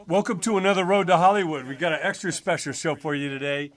Welcome to another Road to Hollywood. We got an extra special show for you today.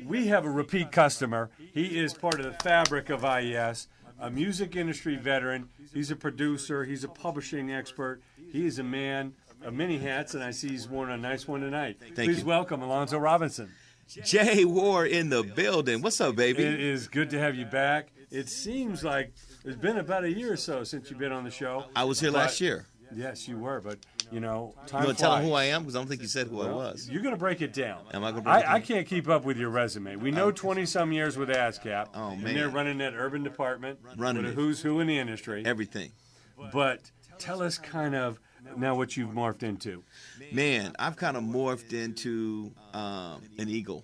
We have a repeat customer. He is part of the fabric of IES, a music industry veteran. He's a producer. He's a publishing expert. He is a man of many hats, and I see he's worn a nice one tonight. Please welcome Alonzo Robinson. Jay Ward in the building. What's up, baby? It is good to have you back. It seems like it's been about a year or so since you've been on the show. I was here last year. Yes, you were, but, you know, time You want to tell flies. them who I am? Because I don't think you said who I was. You're going to break it down. Am I going to break it down? I can't keep up with your resume. We know 20-some years with ASCAP. Oh, man. And they're running that urban department. Running with it. a who's who in the industry. Everything. But tell us kind of now what you've morphed into. Man, I've kind of morphed into an eagle.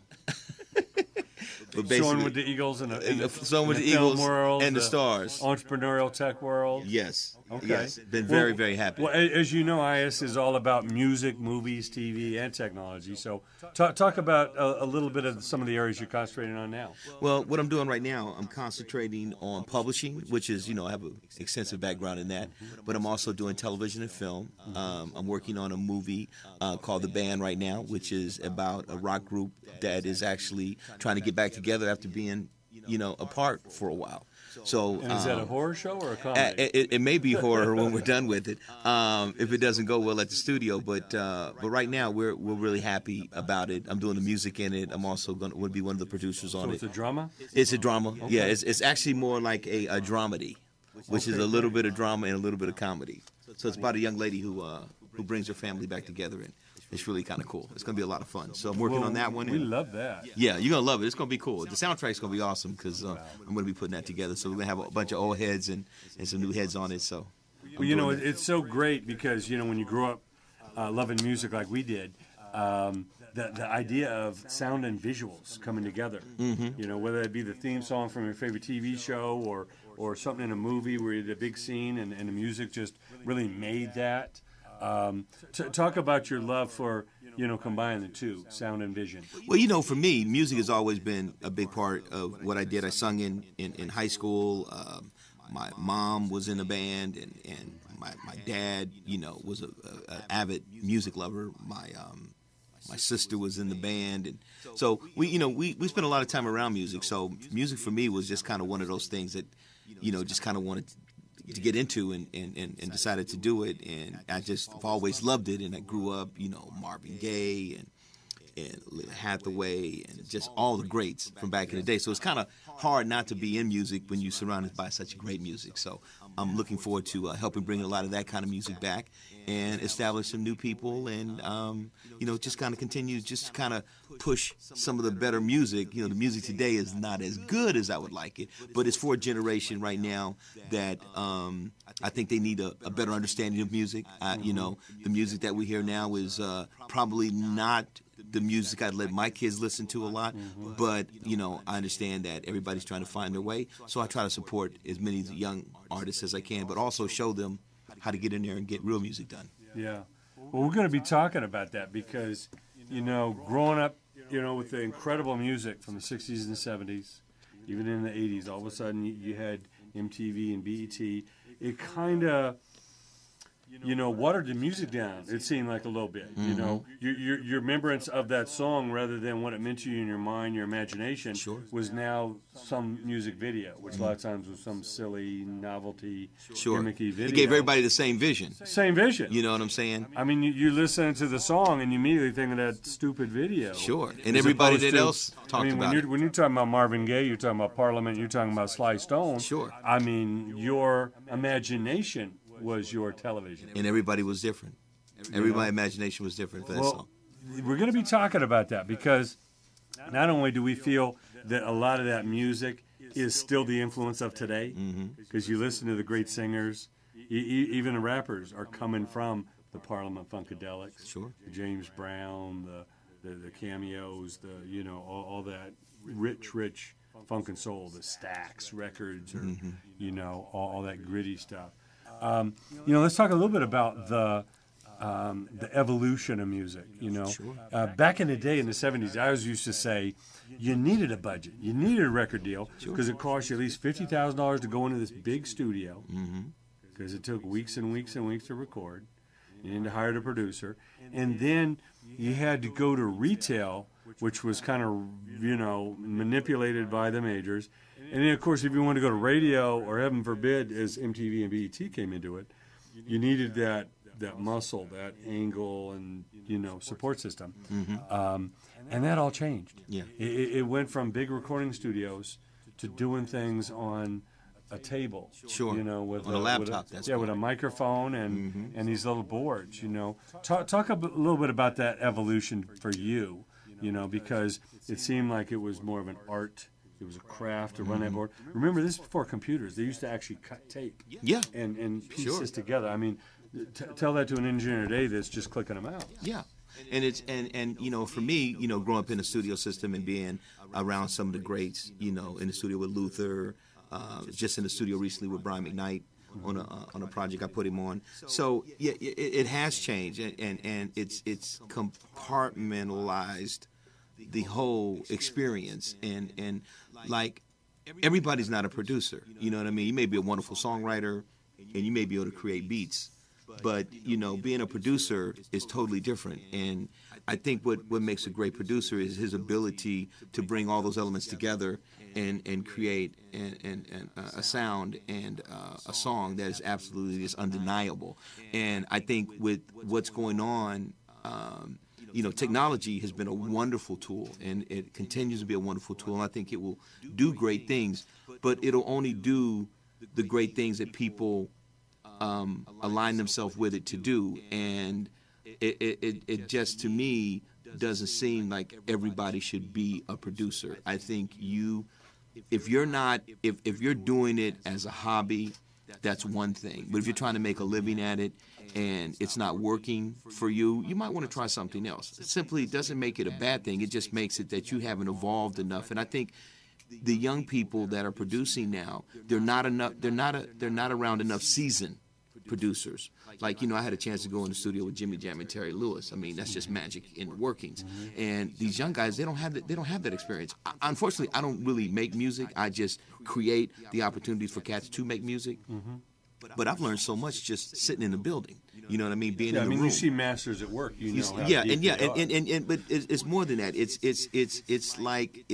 But Soaring with the Eagles and the Soaring with the film Eagles world, and the stars. Entrepreneurial tech world. Yes. Okay. Yes. Been very, very happy. Well, as you know, IES is all about music, movies, TV, and technology. So talk about a little bit of some of the areas you're concentrating on now. Well, what I'm doing right now, I'm concentrating on publishing, which is, you know, I have an extensive background in that. But I'm also doing television and film. I'm working on a movie called The Band right now, which is about a rock group that is actually trying to get back together after being, you know, apart for a while. So, And is that a horror show or a comedy? It may be horror when we're done with it, if it doesn't go well at the studio. But right now we're really happy about it. I'm doing the music in it. I'm also going to be one of the producers on So it. it's a drama? It's a drama. Yeah, it's actually more like a dramedy, which is a little bit of drama and a little bit of comedy. So it's about a young lady who brings her family back together, and it's really kind of cool. It's going to be a lot of fun. So I'm working on that one. We love that. Yeah, you're going to love it. It's going to be cool. The soundtrack's going to be awesome because I'm going to be putting that together. So we're going to have a bunch of old heads and some new heads on it. So, Well, you know, it's so great because, you know, when you grew up loving music like we did, the idea of sound and visuals coming together, you know, whether it be the theme song from your favorite TV show or something in a movie where you did a big scene and the music just really made that. Talk about your love for, you know, combining the two, sound and vision. Well, you know, for me, music has always been a big part of what I did. I sung in high school. My mom was in a band, and my dad, you know, was an avid music lover. My sister was in the band, and so we spent a lot of time around music. So music for me was just kind of one of those things that, you know, just kind of wanted to get into and decided to do it, and I've always loved it. And I grew up, you know, Marvin Gaye and Hathaway and just all the greats from back in the day. So it's kind of hard not to be in music when you're surrounded by such great music. So I'm looking forward to helping bring a lot of that kind of music back and establish some new people and, you know, just kind of continue just to kind of push some of the better music. You know, the music today is not as good as I would like it, but it's for a generation right now that I think they need a better understanding of music. You know, the music that we hear now is probably not the music I'd let my kids listen to a lot, but, you know, I understand that everybody's trying to find their way, so I try to support as many young artists as I can, but also show them how to get in there and get real music done. Yeah. Well, we're going to be talking about that because, you know, growing up, you know, with the incredible music from the 60s and the 70s, even in the 80s, all of a sudden you had MTV and BET. It kind of, you know, watered the music down, it seemed like a little bit. You know, your remembrance of that song rather than what it meant to you in your mind, your imagination, was now some music video, which a lot of times was some silly novelty, gimmicky video. It gave everybody the same vision. Same vision. You know what I'm saying? I mean, you listen to the song and you immediately think of that stupid video. Sure. And everybody that else talked about it. When you're talking about Marvin Gaye, you're talking about Parliament, you're talking about Sly Stone. Sure. I mean, your imagination was your television. And everybody was different. Everybody's imagination was different for that song. We're going to be talking about that because not only do we feel that a lot of that music is still the influence of today, because you listen to the great singers, even the rappers are coming from the Parliament Funkadelics, the James Brown, the cameos, you know, all that rich funk and soul, the Stax records, or you know, all that gritty stuff. You know, let's talk a little bit about the evolution of music. You know, back in the day in the 70s, I always used to say you needed a budget, you needed a record deal because it cost you at least $50,000 to go into this big studio because it took weeks and weeks and weeks to record. You needed to hire a producer. And then you had to go to retail, which was kind of, manipulated by the majors. And then, of course, if you wanted to go to radio, or heaven forbid, as MTV and BET came into it, you needed that muscle, that angle, and, support system. And that all changed. Yeah. It went from big recording studios to doing things on a table. Sure. With on a laptop. with a microphone and these little boards. Talk a little bit about that evolution for you. Because it seemed like it was more of an art. It was a craft to run that board. Remember, this is before computers. They used to actually cut tape. Yeah. And piece this together. I mean, tell that to an engineer today that's just clicking them out. Yeah. And it's for me, growing up in the studio system and being around some of the greats, in the studio with Luther, just in the studio recently with Brian McKnight on a project I put him on. So yeah, it has changed, and it's compartmentalized the whole experience, and like everybody's not a producer. You know what I mean? You may be a wonderful songwriter, and you may be able to create beats. But, being a producer is totally different. And I think what makes a great producer is his ability to bring all those elements together and create a sound and a song that is absolutely just undeniable. And I think with what's going on, technology has been a wonderful tool, and it continues to be a wonderful tool. And I think it will do great things, but it'll only do the great things that people align themselves with it to do, and it just, to me, doesn't seem like everybody should be a producer. I think if you're doing it as a hobby, that's one thing. But if you're trying to make a living at it and it's not working for you, you might want to try something else. It simply doesn't make it a bad thing. It just makes it that you haven't evolved enough. And I think the young people that are producing now, they're not around enough seasoned producers. Like, I had a chance to go in the studio with Jimmy Jam and Terry Lewis. I mean, that's just magic in the workings. And these young guys, they don't have that experience. Unfortunately, I don't really make music. I just create the opportunities for cats to make music. But I've learned so much just sitting in the building. You know what I mean? Being in the room. You see masters at work. But it's more than that. It's like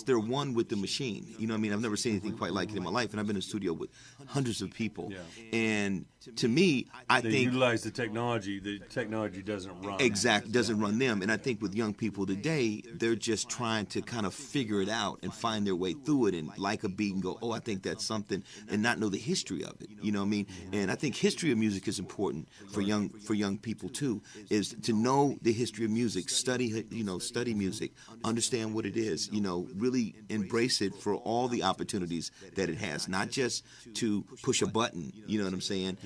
they're one with the machine. You know what I mean? I've never seen anything quite like it in my life, and I've been in the studio with hundreds of people. And to me, I think they utilize the technology. The technology doesn't run. Exactly, doesn't run them. And I think with young people today, they're just trying to kind of figure it out and find their way through it, and like a beat and go, oh, I think that's something, and not know the history of it. You know what I mean? And I think history of music is important for young people too, is to know the history of music, study music, understand what it is, really embrace it for all the opportunities that it has, not just to push a button, you know what I'm saying?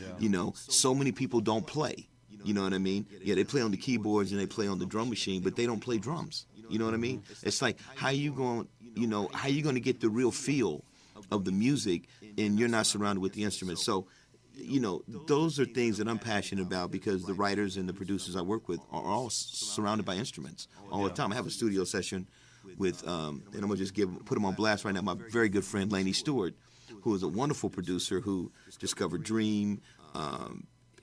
So many people don't play, you know what I mean? Yeah, they play on the keyboards and they play on the drum machine, but they don't play drums. You know what I mean? It's like, how you going to get the real feel of the music and you're not surrounded with the instruments? So, those are things that I'm passionate about, because the writers and the producers I work with are all surrounded by instruments all the time. I have a studio session with, and I'm going to just put him on blast right now, my very good friend Laney Stewart, who is a wonderful producer who discovered Dream,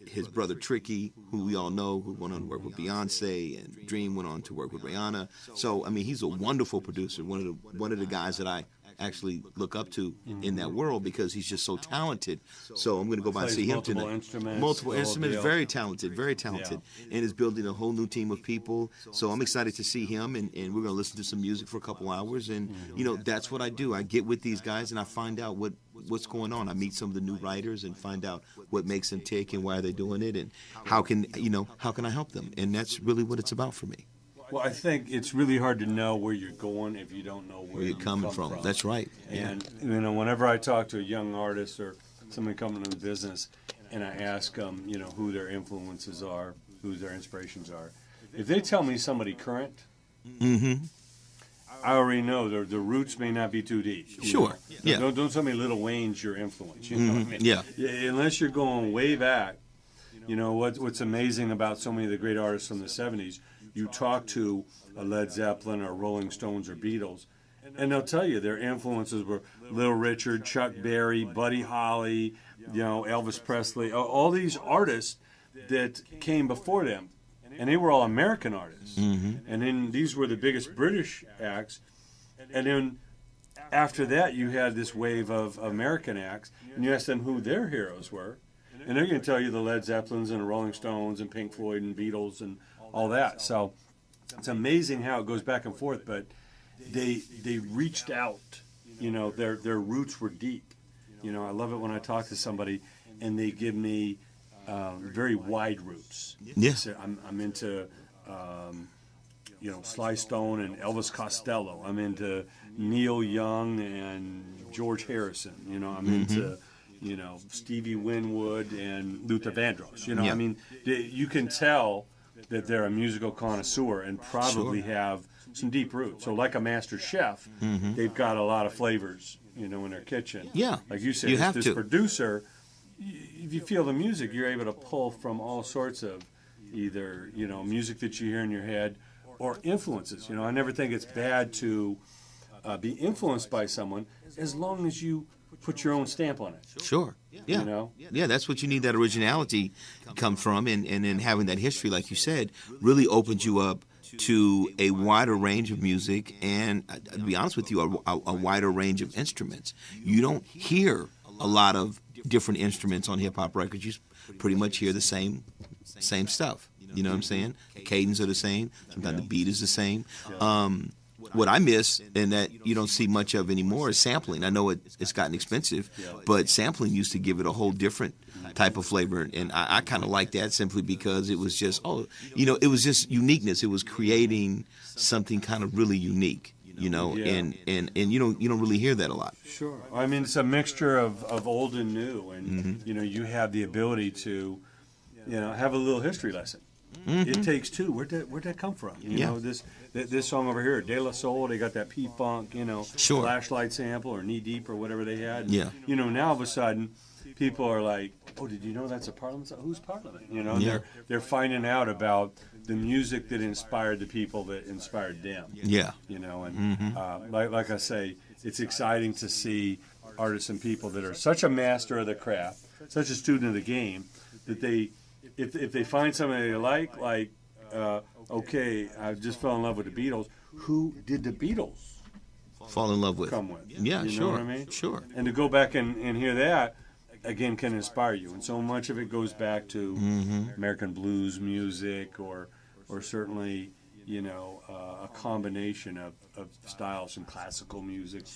his brother Tricky, who we all know, who went on to work with Beyonce, and Dream went on to work with Rihanna. So, I mean, he's a wonderful producer, one of the guys that I actually look up to in that world, because he's just so talented. So I'm going to go by and see him tonight. Multiple instruments, very talented, and is building a whole new team of people. So I'm excited to see him, and we're going to listen to some music for a couple hours. And that's what I do. I get with these guys and I find out what's going on. I meet some of the new writers and find out what makes them tick and why they're doing it, and how can I help them. And that's really what it's about for me. Well, I think it's really hard to know where you're going if you don't know where you're coming from. That's right. And whenever I talk to a young artist or somebody coming into the business, and I ask them, who their influences are, who their inspirations are, if they tell me somebody current, I already know the roots may not be too deep. Sure. Yeah. Don't tell me Lil Wayne's your influence. You know what I mean? Yeah. Unless you're going way back. What's amazing about so many of the great artists from the 70s, you talk to a Led Zeppelin or Rolling Stones or Beatles, and they'll tell you their influences were Little Richard, Chuck Berry, Buddy Holly, Elvis Presley, all these artists that came before them, and they were all American artists. And then these were the biggest British acts, and then after that you had this wave of American acts, and you asked them who their heroes were, and they're going to tell you the Led Zeppelins and the Rolling Stones and Pink Floyd and Beatles and all that. So it's amazing how it goes back and forth, but they reached out. You know, their roots were deep. You know, I love it when I talk to somebody and they give me very wide roots. Yeah. So I'm into, you know, Sly Stone and Elvis Costello. I'm into Neil Young and George Harrison. You know, I'm into, you know, Stevie Winwood and Luther Vandross. You know, I mean, you can tell that they're a musical connoisseur and probably have some deep roots. So like a master chef, they've got a lot of flavors, you know, in their kitchen. Yeah. Like you said, this producer, if you feel the music, you're able to pull from all sorts of either, you know, music that you hear in your head or influences. You know, I never think it's bad to be influenced by someone as long as you put your own stamp on it. Sure. Yeah. You know? Yeah, that's what you need, that originality come from, and then having that history, like you said, really opens you up to a wider range of music and, to be honest with you, a wider range of instruments. You don't hear a lot of different instruments on hip-hop records. You pretty much hear the same stuff. You know what I'm saying? The cadence are the same. Sometimes the beat is the same. What I miss and that you don't see much of anymore is sampling. I know it's gotten expensive, but sampling used to give it a whole different type of flavor, and I kind of like that simply because it was just, it was just uniqueness. It was creating something kind of really unique, you know, and you don't really hear that a lot. Sure. I mean, it's a mixture of old and new, and you know, you have the ability to, you know, have a little history lesson. It Takes Two. Where'd that come from? You know, this song over here, De La Soul. They got that P-Funk, you know, Flashlight sample or Knee Deep or whatever they had. And, you know, now all of a sudden, people are like, "Oh, did you know that's a Parliament song? Who's Parliament?" You know, they're finding out about the music that inspired the people that inspired them. Yeah. You know, and like I say, it's exciting to see artists and people that are such a master of the craft, such a student of the game, that they. If they find something they like, okay, I just fell in love with the Beatles. Who did the Beatles fall in love with? Come with? Yeah, you know what I mean? Sure. And to go back and hear that, again, can inspire you. And so much of it goes back to American blues music or certainly, you know, a combination of styles and classical music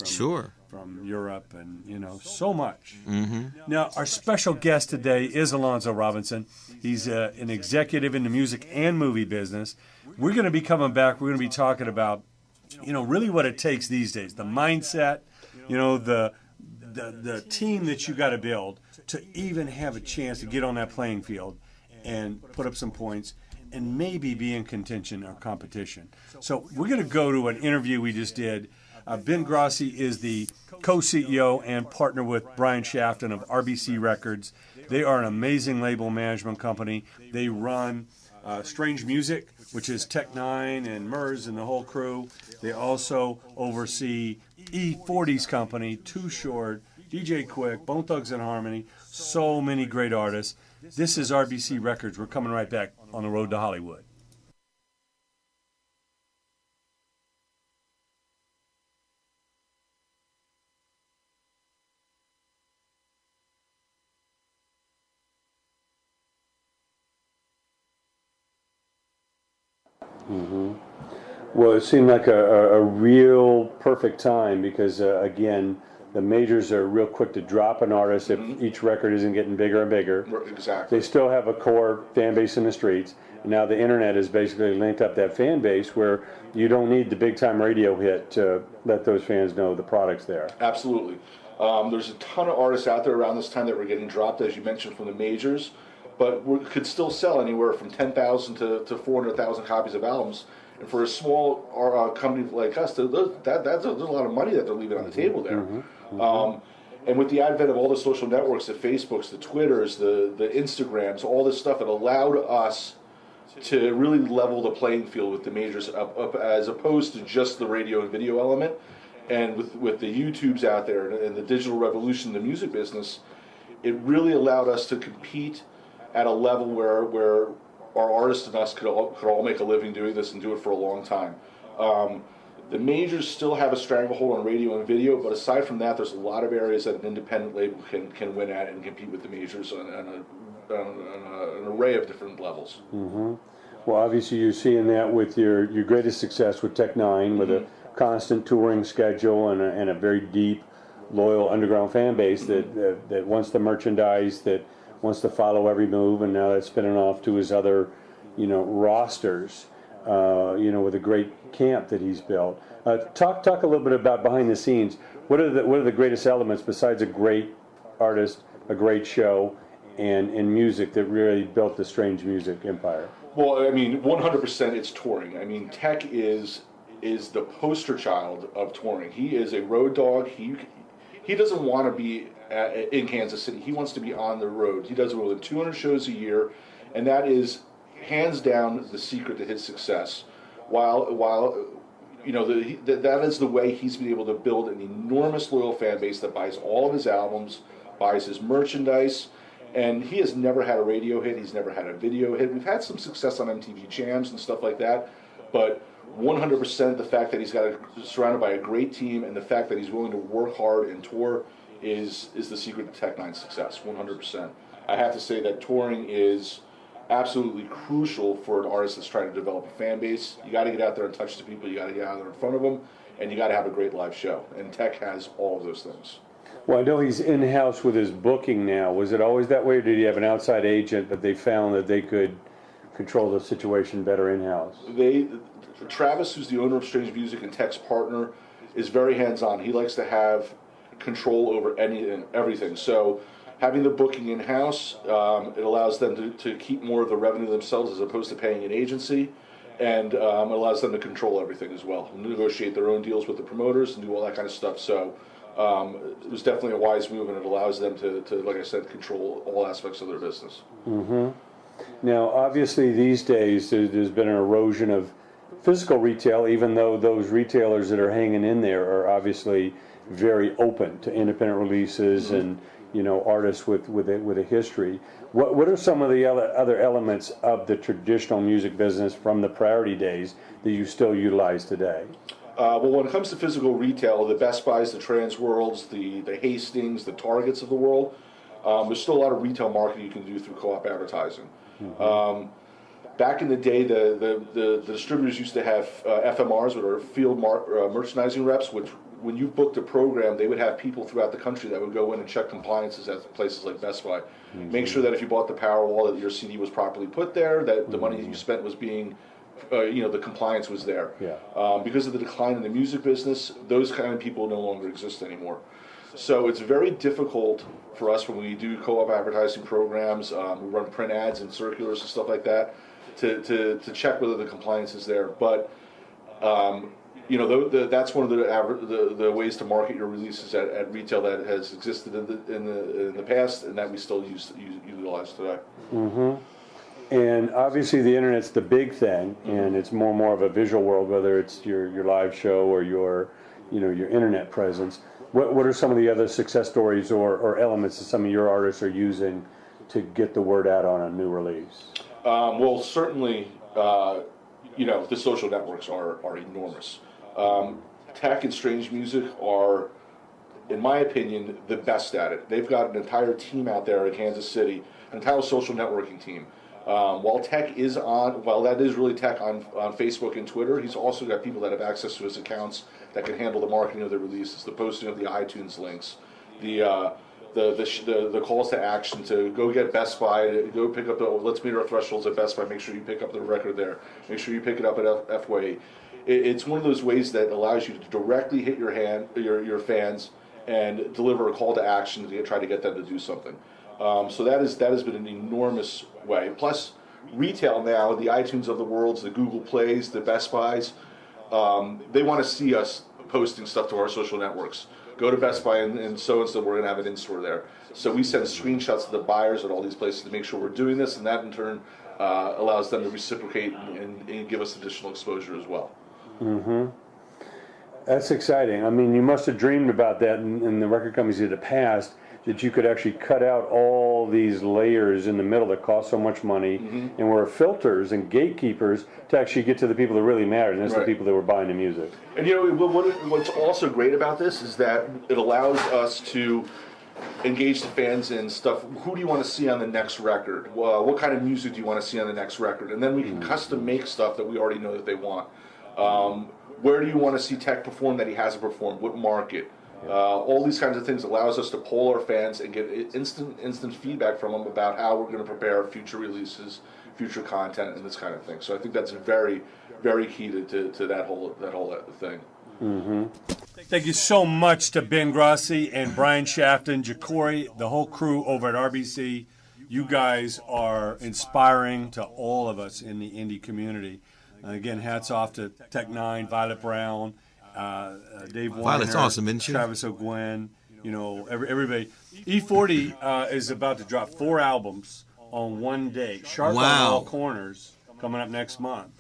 from Europe and, you know, so much. Now, our special guest today is Alonzo Robinson. He's an executive in the music and movie business. We're going to be coming back. We're going to be talking about, you know, really what it takes these days, the mindset, you know, the team that you got to build to even have a chance to get on that playing field and put up some points and maybe be in contention or competition. So we're going to go to an interview we just did. Ben Grossi is the co-CEO and partner with Brian Shafton of RBC Records. They are an amazing label management company. They run Strange Music, which is Tech Nine and Murs and the whole crew. They also oversee E40's company, Too Short, DJ Quick, Bone Thugs and Harmony, so many great artists. This is RBC Records. We're coming right back on the road to Hollywood. Well, it seemed like a real perfect time because, again, the majors are real quick to drop an artist if each record isn't getting bigger and bigger. Exactly. They still have a core fan base in the streets. And now the internet has basically linked up that fan base where you don't need the big-time radio hit to let those fans know the product's there. Absolutely. There's a ton of artists out there around this time that were getting dropped, as you mentioned, from the majors, but we could still sell anywhere from 10,000 to 400,000 copies of albums. And for a small company like us, there's a lot of money that they're leaving on the table there. And with the advent of all the social networks, the Facebooks, the Twitters, the Instagrams, all this stuff, it allowed us to really level the playing field with the majors up as opposed to just the radio and video element. And with the YouTubes out there and the digital revolution in the music business, it really allowed us to compete at a level where our artists and us could all make a living doing this and do it for a long time. The majors still have a stranglehold on radio and video, but aside from that, there's a lot of areas that an independent label can win at and compete with the majors on an array of different levels. Mm-hmm. Well, obviously you're seeing that with your greatest success with Tech Nine, with a constant touring schedule and a very deep, loyal underground fan base that wants the merchandise, that wants to follow every move, and now that's spinning off to his other, rosters, with a great camp that he's built. Talk a little bit about behind the scenes. What are the greatest elements besides a great artist, a great show, and music that really built the Strange Music empire? Well, I mean, 100% it's touring. I mean, Tech is the poster child of touring. He is a road dog. He doesn't want to be in Kansas City. He wants to be on the road. He does more than 200 shows a year, and that is hands down the secret to his success. While that is the way he's been able to build an enormous loyal fan base that buys all of his albums, buys his merchandise. And he has never had a radio hit. He's never had a video hit. We've had some success on MTV Jams and stuff like that, but 100% the fact that he's surrounded by a great team and the fact that he's willing to work hard and tour is the secret to Tech Nine's success. 100%. I have to say that touring is absolutely crucial for an artist that's trying to develop a fan base. You got to get out there and touch the people. You got to get out there in front of them, and you got to have a great live show. And Tech has all of those things. Well, I know he's in-house with his booking now. Was it always that way, or did he have an outside agent, but they found that they could control the situation better in-house? Travis, who's the owner of Strange Music and Tech's partner, is very hands-on. He likes to have control over everything. So having the booking in-house, it allows them to keep more of the revenue themselves as opposed to paying an agency, and it allows them to control everything as well, negotiate their own deals with the promoters and do all that kind of stuff. So it was definitely a wise move, and it allows them to, like I said, control all aspects of their business. Mm-hmm. Now, obviously, these days, there's been an erosion of physical retail, even though those retailers that are hanging in there are obviously very open to independent releases and, artists with a history. What are some of the other elements of the traditional music business from the Priority days that you still utilize today? Well, when it comes to physical retail, the Best Buys, the Transworlds, the Hastings, the Targets of the world, there's still a lot of retail marketing you can do through co-op advertising. Mm-hmm. Back in the day, the distributors used to have FMRs, which are field merchandising reps, which when you booked a program, they would have people throughout the country that would go in and check compliances at places like Best Buy. Mm-hmm. Make sure that if you bought the Powerwall, that your CD was properly put there, that the money you spent was being the compliance was there. Yeah. Because of the decline in the music business, those kind of people no longer exist anymore. So it's very difficult for us when we do co-op advertising programs, we run print ads and circulars and stuff like that, to check whether the compliance is there. But that's one of the ways to market your releases at retail that has existed in the past, and that we still utilize today. Mm-hmm. And obviously the internet's the big thing, and it's more and more of a visual world, whether it's your live show or your internet presence. What are some of the other success stories or elements that some of your artists are using to get the word out on a new release? Well, certainly, the social networks are enormous. Tech and Strange Music are, in my opinion, the best at it. They've got an entire team out there in Kansas City, an entire social networking team. While that is really Tech on Facebook and Twitter, he's also got people that have access to his accounts that can handle the marketing of the releases, the posting of the iTunes links, the calls to action to go get Best Buy, go pick up let's meet our thresholds at Best Buy, make sure you pick up the record there, make sure you pick it up at FWA. It's one of those ways that allows you to directly hit your fans and deliver a call to action to try to get them to do something. So that has been an enormous way. Plus, retail now, the iTunes of the world, the Google Plays, the Best Buys, they want to see us posting stuff to our social networks. Go to Best Buy and so we're going to have an in-store there. So we send screenshots to the buyers at all these places to make sure we're doing this, and that in turn allows them to reciprocate and give us additional exposure as well. Mm-hmm. That's exciting. I mean, you must have dreamed about that in the record companies of the past, that you could actually cut out all these layers in the middle that cost so much money, and were filters and gatekeepers to actually get to the people that really mattered, and that's the people that were buying the music. And what's also great about this is that it allows us to engage the fans in stuff. Who do you want to see on the next record? What kind of music do you want to see on the next record? And then we can custom make stuff that we already know that they want. Where do you want to see Tech perform that he hasn't performed? What market? All these kinds of things allows us to poll our fans and get instant feedback from them about how we're going to prepare future releases, future content, and this kind of thing. So I think that's very, very key to that whole thing. Thank you so much to Ben Grossi and Brian Shafton, Ja'Cory, the whole crew over at RBC. You guys are inspiring to all of us in the indie community. Again, hats off to Tech Nine, Violet Brown, Dave Warner, Violet's awesome, isn't she? Travis O'Gwen, everybody. E40 is about to drop 4 albums on one day. Sharp on All Corners coming up next month.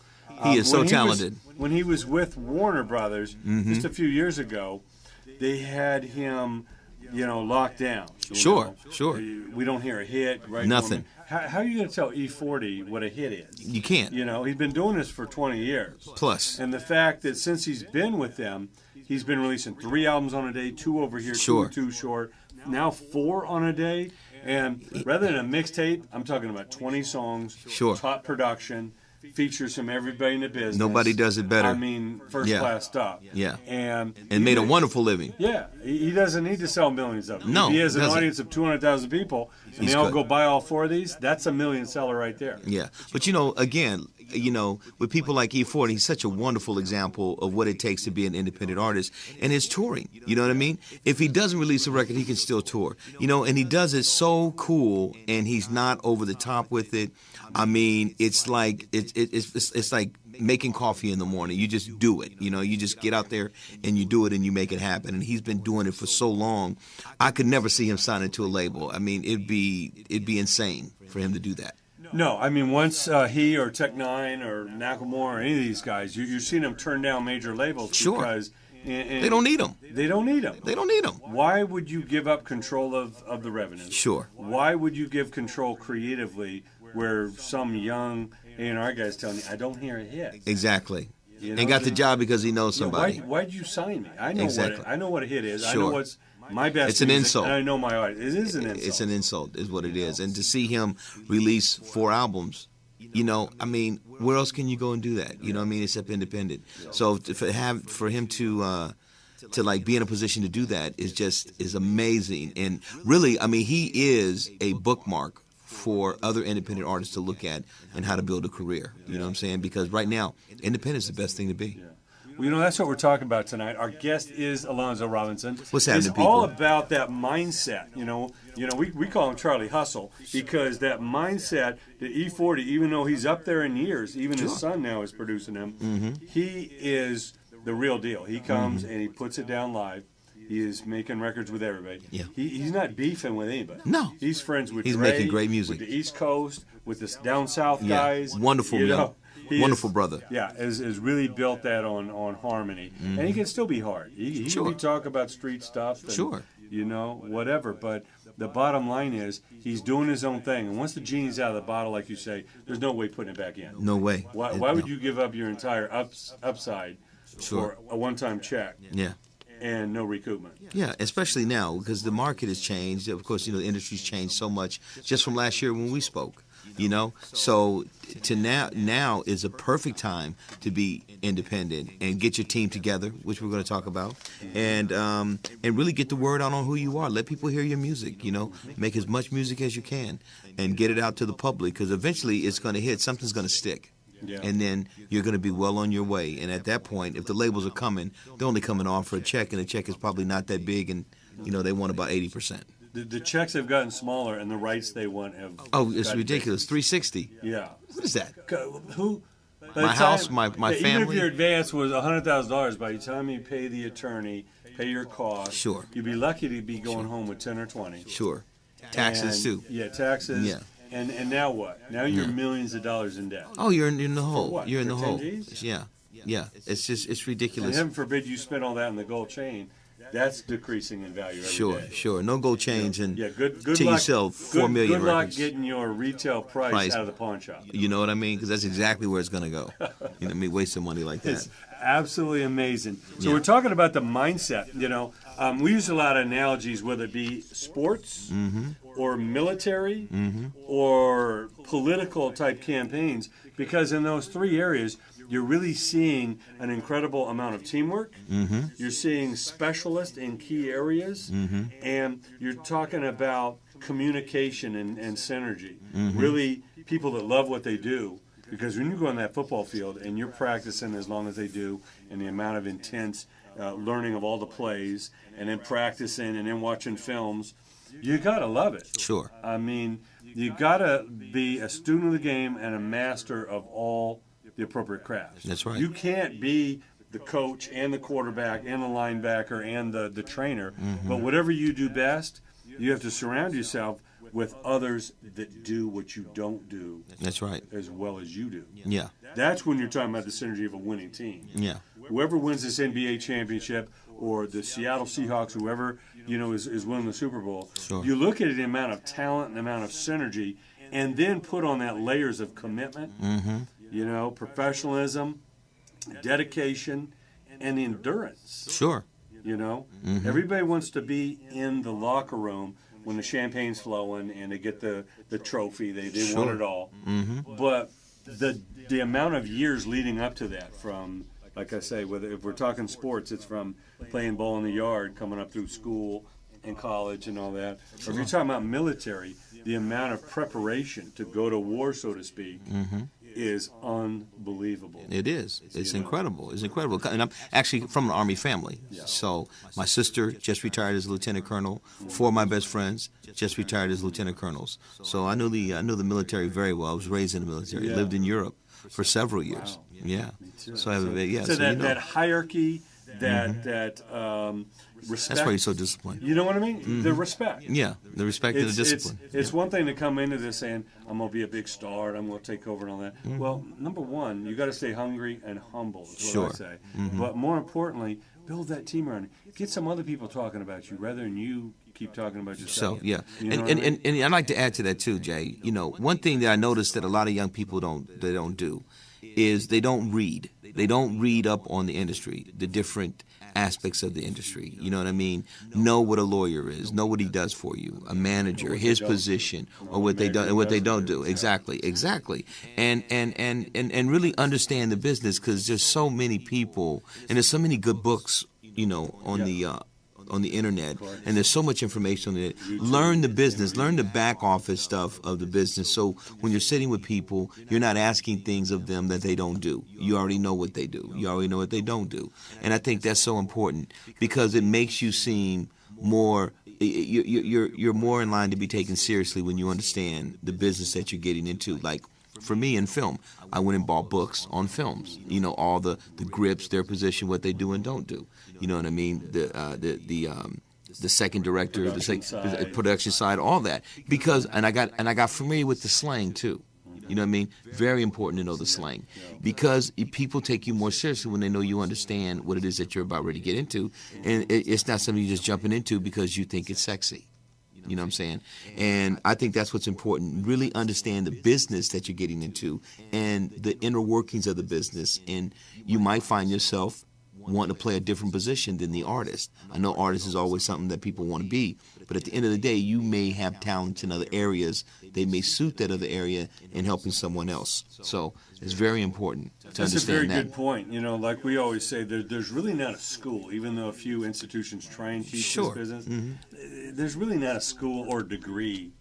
He is so talented. When he was with Warner Brothers just a few years ago, they had him, locked down. Sure. We don't hear a hit, right? Nothing. How are you going to tell E40 what a hit is? You can't. He's been doing this for 20 years. Plus. And the fact that since he's been with them, he's been releasing 3 albums on a day, 2 over here, 2 short, now 4 on a day. And rather than a mixtape, I'm talking about 20 songs, top production, features from everybody in the business. Nobody does it better. I mean, first-class stuff. Yeah. And made a wonderful living. Yeah. He doesn't need to sell millions of them. No, if he has an audience of 200,000 people, and they all go buy all 4 of these, that's a million seller right there. Yeah. But, again, with people like E40, he's such a wonderful example of what it takes to be an independent artist. And his touring, you know what I mean? If he doesn't release a record, he can still tour. And he does it so cool, and he's not over the top with it. I mean, it's like it's like making coffee in the morning. You just do it. You just get out there and you do it and you make it happen. And he's been doing it for so long. I could never see him signing to a label. I mean, it'd be insane for him to do that. No, I mean, once he or Tech Nine or Nakamura or any of these guys, you're seeing them turn down major labels because they don't need them. They don't need them. They don't need them. Why would you give up control of the revenue? Sure. Why would you give control creatively where some young A&R guy's telling you, I don't hear a hit? Exactly. And got the job because he knows somebody. Why'd you sign me? I know I know what a hit is. Sure. I know what's my best. It's an insult. And I know my art. It is an insult. It's an insult, is what it is. And to see him release 4 albums, I mean, where else can you go and do that? Except independent. So for him to be in a position to do that is amazing. And really, I mean, he is a bookmark for other independent artists to look at and how to build a career. You know what I'm saying? Because right now, independent is the best thing to be. Yeah. Well, that's what we're talking about tonight. Our guest is Alonzo Robinson. What's happening, It's people? all about that mindset. We call him Charlie Hustle because that mindset that E40, even though he's up there in years, even his son now is producing him, he is the real deal. He comes and he puts it down live. He is making records with everybody. Yeah. He's not beefing with anybody. No. He's friends with He's Dre, making great music. with the East Coast, with the down south guys. Wonderful, wonderful brother. Yeah, has really built that on harmony. And he can still be hard. He can talk about street stuff. And, whatever. But the bottom line is he's doing his own thing. And once the genie's out of the bottle, like you say, there's no way putting it back in. No way. Why would you give up your entire upside for a one-time check? Yeah. And no recoupment. Yeah, especially now because the market has changed. Of course, the industry's changed so much just from last year when we spoke. So to now is a perfect time to be independent and get your team together, which we're going to talk about, and really get the word out on who you are. Let people hear your music. Make as much music as you can and get it out to the public because eventually it's going to hit. Something's going to stick. Yeah. And then you're going to be well on your way. And at that point, if the labels are coming, they're only coming on for a check, and the check is probably not that big, and they want about 80%. The checks have gotten smaller, and the rights they want have. Oh, it's ridiculous! $360. Yeah. What is that? Who? My house, my family. Even if your advance was $100,000, by the time you pay the attorney, pay your costs, sure, you'd be lucky to be going home with 10 or 20. Sure. Taxes too. Yeah, taxes. Yeah. And now what? Now you're millions of dollars in debt. Oh, you're in the hole. What, you're in the hole. Gs? Yeah. It's ridiculous. And heaven forbid you spend all that on the gold chain. that's decreasing in value every day. Sure. No gold chains and good till luck, you sell 4 million good luck records. getting your retail price out of the pawn shop. You know what I mean? Because that's exactly where it's going to go. You know what I mean? Wasting money like that. It's absolutely amazing. So we're talking about the mindset. We use a lot of analogies, whether it be sports or military or political type campaigns, because in those three areas, you're really seeing an incredible amount of teamwork. You're seeing specialists in key areas, and you're talking about communication and synergy. Really, people that love what they do. Because when you go on that football field and you're practicing as long as they do, and the amount of intense learning of all the plays, and then practicing and then watching films, you gotta love it. Sure. I mean, you gotta be a student of the game and a master of all the appropriate crafts. That's right. You can't be the coach and the quarterback and the linebacker and the trainer, but whatever you do best, you have to surround yourself with others that do what you don't do. That's right. As well as you do. Yeah. That's when you're talking about the synergy of a winning team. Yeah. Whoever wins this NBA championship, or the Seattle Seahawks, whoever is winning the Super Bowl, you look at the amount of talent and the amount of synergy, and then put on that layers of commitment, professionalism, dedication, and endurance. Sure. Everybody wants to be in the locker room when the champagne's flowing and they get the trophy. They want it all. But the amount of years leading up to that, from, like I say, if we're talking sports, it's from playing ball in the yard, coming up through school and college and all that. Or if you're talking about military, the amount of preparation to go to war, so to speak, is unbelievable. It is. It's incredible. It's incredible. And I'm actually from an Army family. So my sister just retired as a lieutenant colonel. 4 of my best friends just retired as lieutenant colonels. So I knew the military very well. I was raised in the military. Lived in Europe for several years. Wow. Yeah. So I have so that hierarchy, that respect. That's why you're so disciplined. You know what I mean? The respect. Yeah, the respect and the discipline. It's one thing to come into this saying, I'm going to be a big star, and I'm going to take over and all that. Well, number one, you got to stay hungry and humble, is what I say. But more importantly, build that team around you. Get some other people talking about you rather than you keep talking about yourself. So, yeah. You know and I'd like to add to that too, Jay. One thing that I noticed that a lot of young people don't do is they don't read. They don't read up on the industry, the different aspects of the industry. You know what I mean? Know what a lawyer is. Know what he does for you. A manager, his position, or what they do and what they don't do. Exactly. And really understand the business, because there's so many people and there's so many good books, on the internet, and there's so much information on it. Learn the business, learn the back office stuff of the business, so when you're sitting with people, you're not asking things of them that they don't do. You already know what they do. You already know what they don't do. And I think that's so important, because it makes you seem more, you're more in line to be taken seriously when you understand the business that you're getting into. Like, for me in film, I went and bought books on films. All the grips, their position, what they do and don't do. You know what I mean? The second director, the production side, all that. Because I got familiar with the slang too. You know what I mean? Very important to know the slang, because people take you more seriously when they know you understand what it is that you're about ready to get into, and it's not something you're just jumping into because you think it's sexy. You know what I'm saying? And I think that's what's important. Really understand the business that you're getting into and the inner workings of the business. And you might find yourself wanting to play a different position than the artist. I know artist is always something that people want to be, but at the end of the day, you may have talents in other areas. They may suit that other area in helping someone else. So it's very important to understand that. That's a very good point. Like we always say, there's really not a school, even though a few institutions try and teach this business. There's really not a school or degree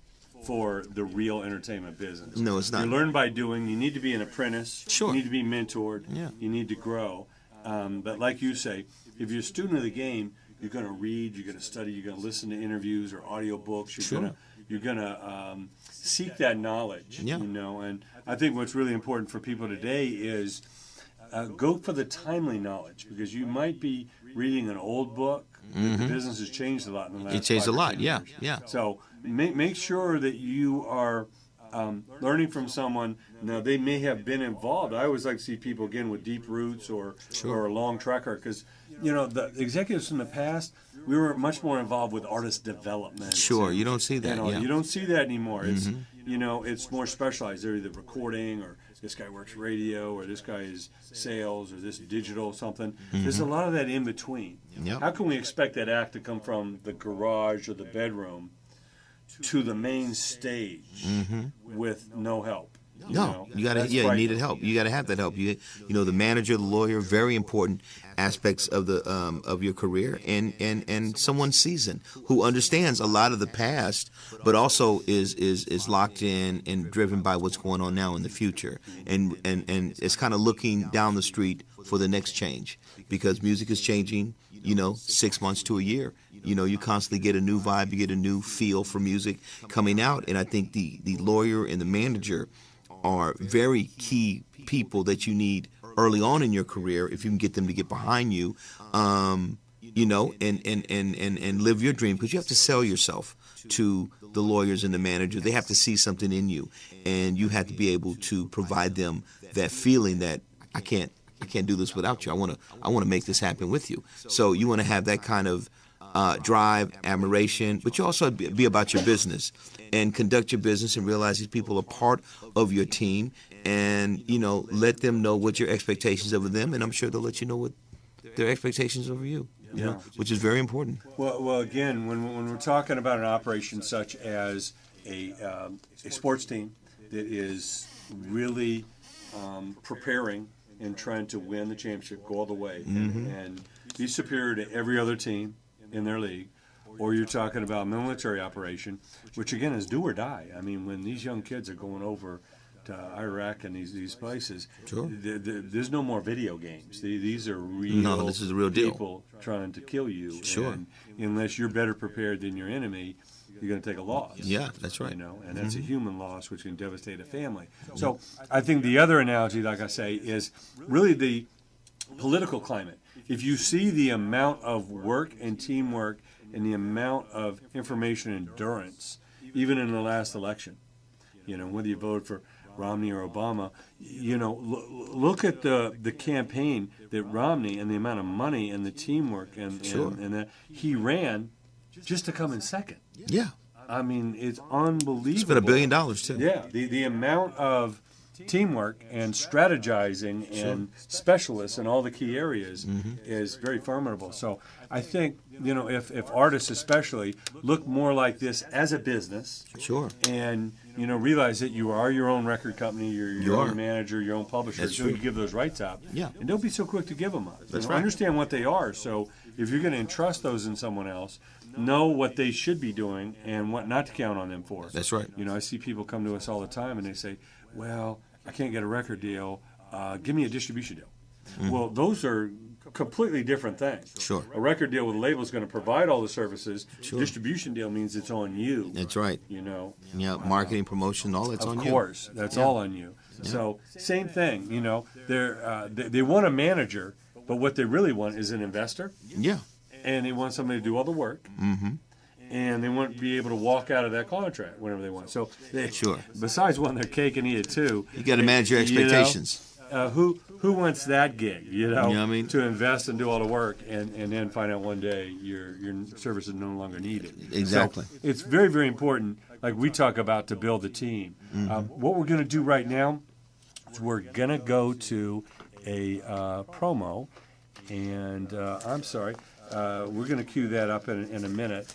for the real entertainment business. No, it's not. You learn by doing. You need to be an apprentice. Sure. You need to be mentored. Yeah. You need to grow. But like you say, if you're a student of the game, you're going to read, you're going to study, you're going to listen to interviews or audio books. You're going to seek that knowledge. Yeah. And I think what's really important for people today is go for the timely knowledge, because you might be reading an old book. The business has changed a lot in the last 5 or 10 years. It changed a lot, yeah. So make sure that you are learning from someone. Now, they may have been involved. I always like to see people, again, with deep roots or a long track record, because, the executives in the past, we were much more involved with artist development. Sure, and, you don't see that. you don't see that anymore. It's it's more specialized. They're either recording, or this guy works radio, or this guy is sales, or this digital something. There's a lot of that in between. Yep. How can we expect that act to come from the garage or the bedroom to the main stage with no help? No, you gotta. Yeah, you needed help. You gotta have that help. The manager, the lawyer, very important aspects of the of your career, and someone seasoned who understands a lot of the past, but also is locked in and driven by what's going on now in the future, and is kind of looking down the street for the next change, because music is changing. 6 months to a year. You constantly get a new vibe, you get a new feel for music coming out, and I think the lawyer and the manager are very key people that you need early on in your career if you can get them to get behind you, and live your dream, because you have to sell yourself to the lawyers and the manager. They have to see something in you, and you have to be able to provide them that feeling that I can't do this without you. I want to make this happen with you. So you want to have that kind of drive, admiration, but you also be about your business and conduct your business and realize these people are part of your team, and let them know what your expectations of them, and I'm sure they'll let you know what their expectations of you. Which is very important. Well, again, when we're talking about an operation such as a sports team that is really preparing and trying to win the championship, go all the way, and be superior to every other team in their league, or you're talking about military operation, which again is do or die. I mean, when these young kids are going over to Iraq and these places, there's no more video games. These are real, this is a real deal. People trying to kill you. Sure. And unless you're better prepared than your enemy, you're going to take a loss. Yeah, that's right. And that's a human loss, which can devastate a family. So I think the other analogy, like I say, is really the political climate. If you see the amount of work and teamwork and the amount of information endurance, even in the last election, whether you voted for Romney or Obama, look at the campaign that Romney, and the amount of money and the teamwork and that he ran just to come in second. Yeah. I mean, it's unbelievable. He spent $1 billion too. Yeah, the amount of teamwork and strategizing and specialists in all the key areas is very formidable. So I think, if artists especially look more like this as a business, and realize that you are your own record company, you're your own manager, your own publisher, so you give those rights up, and don't be so quick to give them up. That's right. Understand what they are. So if you're going to entrust those in someone else, know what they should be doing and what not to count on them for. That's right. I see people come to us all the time and they say, well, I can't get a record deal. Give me a distribution deal. Well, those are completely different things. Sure. A record deal with a label is going to provide all the services. Distribution deal means it's on you. That's right. Yeah, marketing, promotion, all that's on you. Of course, that's all on you. Yeah. So same thing. They want a manager, but what they really want is an investor. Yeah. And they want somebody to do all the work. And they want to be able to walk out of that contract whenever they want. So besides wanting their cake and eat it too, you got to manage your expectations. Who wants that gig? You know what I mean? To invest and do all the work, and then find out one day your service is no longer needed. Exactly. So it's very, very important, like we talk about, to build a team. What we're going to do right now is we're going to go to a promo, and I'm sorry, we're going to cue that up in a minute.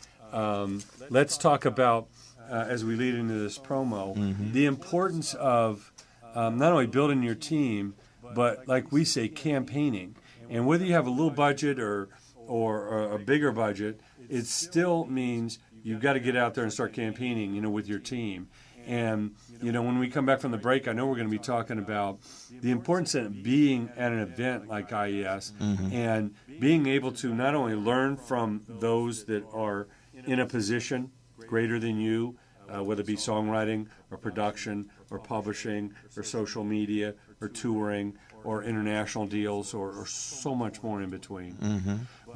Let's talk about, as we lead into this promo, the importance of not only building your team, but, like we say, campaigning. And whether you have a little budget or a bigger budget, it still means you've got to get out there and start campaigning, with your team. And, when we come back from the break, I know we're going to be talking about the importance of being at an event like IES and being able to not only learn from those that are in a position greater than you, whether it be songwriting or production or publishing or social media or touring or international deals or so much more in between.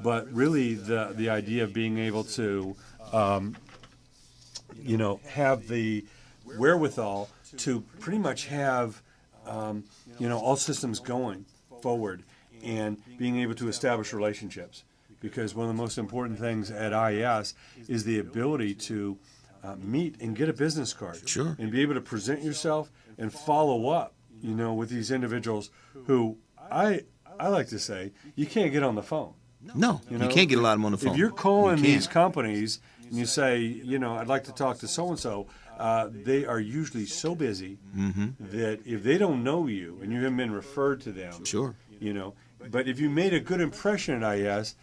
But really the idea of being able to, have the wherewithal to pretty much have, all systems going forward and being able to establish relationships. because one of the most important things at IES is the ability to meet and get a business card. Sure. And be able to present yourself and follow up, with these individuals who I like to say you can't get on the phone. No, you can't get a lot of them on the phone. If you're calling these companies and you say, I'd like to talk to so-and-so, they are usually so busy that if they don't know you and you haven't been referred to them, sure, but if you made a good impression at IES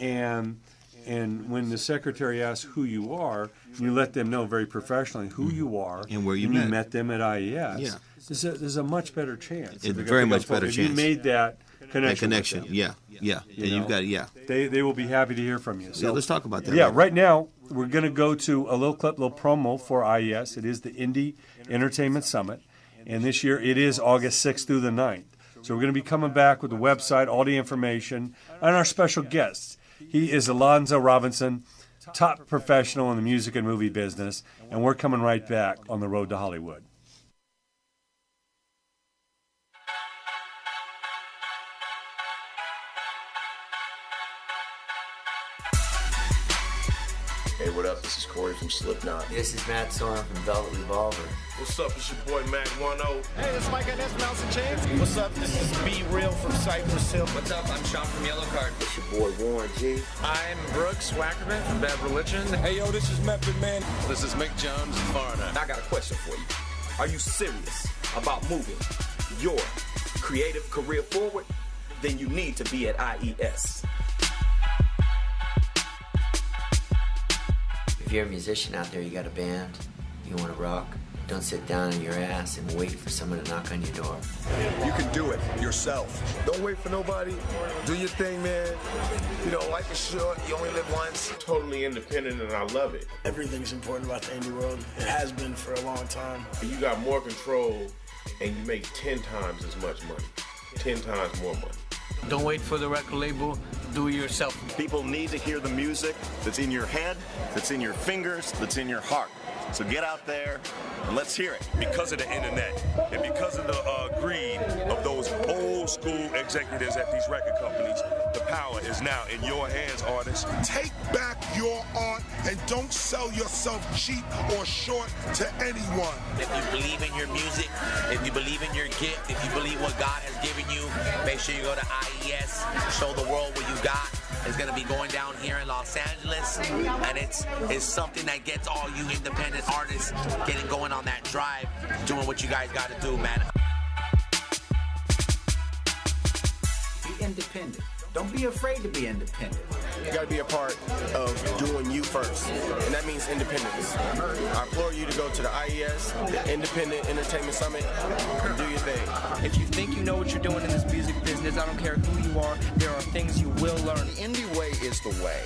and when the secretary asks who you are, you let them know very professionally who you are and where you met them at IES. There's a much better chance. It's a very much better chance. If you made that connection. Yeah. And you've got They will be happy to hear from you. So let's talk about that. Yeah, right now we're going to go to a little promo for IES. It is the Indie Entertainment Summit, and this year it is August 6th through the 9th. So we're going to be coming back with the website, all the information, and our special guests. He is Alonzo Robinson, top professional in the music and movie business, and we're coming right back on the road to Hollywood. Hey, what up? This is Corey from Slipknot. This is Matt Sorum from Velvet Revolver. What's up? It's your boy Mac 10. Hey, this is Mike Inez from Alice in Chains. What's up? This is Be Real from Cypress Hill. What's up? I'm Sean from Yellow Card. It's your boy Warren G. I'm Brooks Wackerman from Bad Religion. Hey, yo, this is Method Man. This is Mick Jones, Foreigner. I got a question for you. Are you serious about moving your creative career forward? Then you need to be at IES. If you're a musician out there, you got a band, you want to rock, don't sit down on your ass and wait for someone to knock on your door. You can do it yourself. Don't wait for nobody. Do your thing, man. Life is short. You only live once. Totally independent, and I love it. Everything's important about the indie world. It has been for a long time. You got more control, and you make 10 times as much money. 10 times more money. Don't wait for the record label. Do it yourself. People need to hear the music that's in your head, that's in your fingers, that's in your heart. So get out there and let's hear it. Because of the internet and because of the greed of those old school executives at these record companies, the power is now in your hands, artists. Take back your art and don't sell yourself cheap or short to anyone. If you believe in your music, if you believe in your gift, if you believe what God has given you, make sure you go to IES, show the world what you got. It's going to be going down here in Los Angeles, and it's something that gets all you independent artists getting going on that drive, doing what you guys got to do, man. Be independent. Don't be afraid to be independent. You got to be a part of doing you first, and that means independence. I implore you to go to the IES, the Independent Entertainment Summit, and do your thing. If you think you know what you're doing in this music business, I don't care who you are, there are things you will learn. The indie way is the way.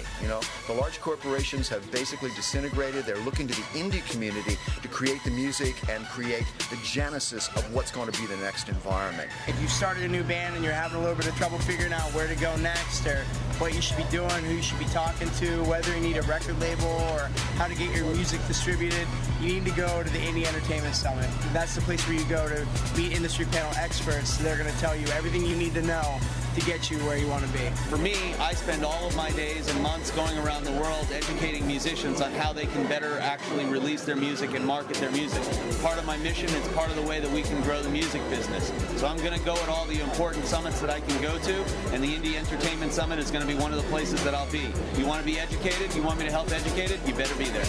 The large corporations have basically disintegrated. They're looking to the indie community to create the music and create the genesis of what's going to be the next environment. If you started a new band and you're having a little bit of trouble figuring out where to go next or what you should be doing, who you should be talking to, whether you need a record label or how to get your music distributed, you need to go to the Indie Entertainment Summit. That's the place where you go to meet industry panel experts. They're going to tell you everything you need to know to get you where you want to be. For me, I spend all of my days and months going around the world educating musicians on how they can better actually release their music and market their music. It's part of my mission. It's part of the way that we can grow the music business. So I'm going to go at all the important summits that I can go to, and the Indie Entertainment Summit is going to be one of the places that I'll be. You want to be educated? You want me to help educate it? You better be there.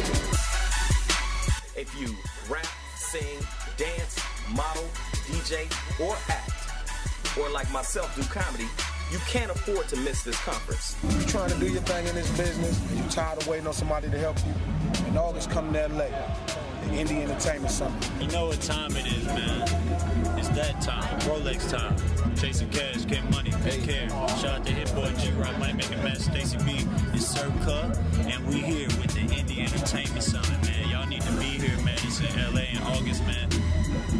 If you rap, sing, dance, model, DJ, or act, or like myself do comedy, you can't afford to miss this conference. You're trying to do your thing in this business, you're tired of waiting on somebody to help you, and August come to LA, the Indie Entertainment Summit. You know what time it is, man. It's that time, Rolex time. Chasing cash, getting money, big care. Shout out to Hit Boy, G-Rock, Mike Making Mess, Stacy B, it's Sir Cut, and we here with the Indie Entertainment Summit, man. Y'all need to be here, man. It's in LA in August, man.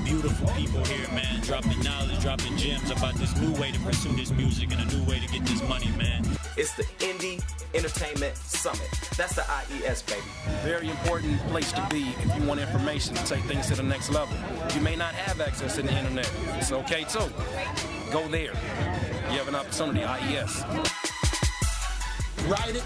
Beautiful people here, man, dropping knowledge, dropping gems about this new way to pursue this music and a new way to get this money, man. It's the Indie Entertainment Summit. That's the IES, baby. Very important place to be if you want information to take things to the next level. You may not have access to the internet. It's okay, too. Go there. You have an opportunity, IES. Write it,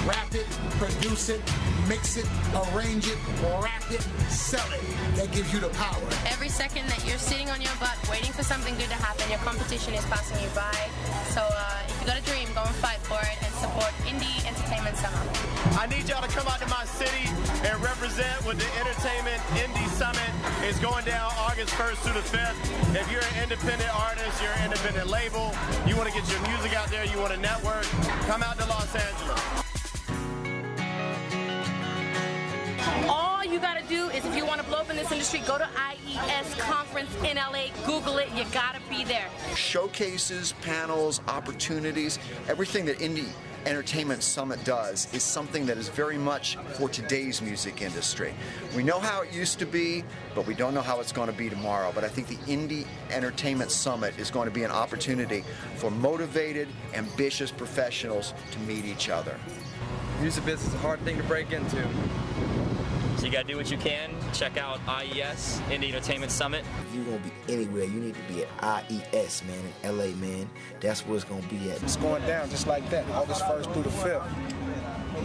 rap it, produce it, mix it, arrange it, rap it, sell it. That gives you the power. Every second that you're sitting on your butt waiting for something good to happen, your competition is passing you by. So if you got a dream, go and fight for it and support Indie Entertainment Summer. I need y'all to come out to my city and represent with the Entertainment Indie Summit. It's going down August 1st through the 5th. If you're an independent artist, you're an independent label, you want to get your music out there, you want to network, come out to Los Angeles. All you gotta do is, if you want to blow up in this industry, go to IES conference in LA, Google it, you gotta be there. Showcases, panels, opportunities, everything that Indie Entertainment Summit does is something that is very much for today's music industry. We know how it used to be, but we don't know how it's going to be tomorrow. But I think the Indie Entertainment Summit is going to be an opportunity for motivated, ambitious professionals to meet each other. Music business is a hard thing to break into. So you gotta do what you can. Check out IES, Indie Entertainment Summit. If you're gonna be anywhere, you need to be at IES, man, in LA, man. That's where it's gonna be at. It's going down just like that, August 1st through the 5th.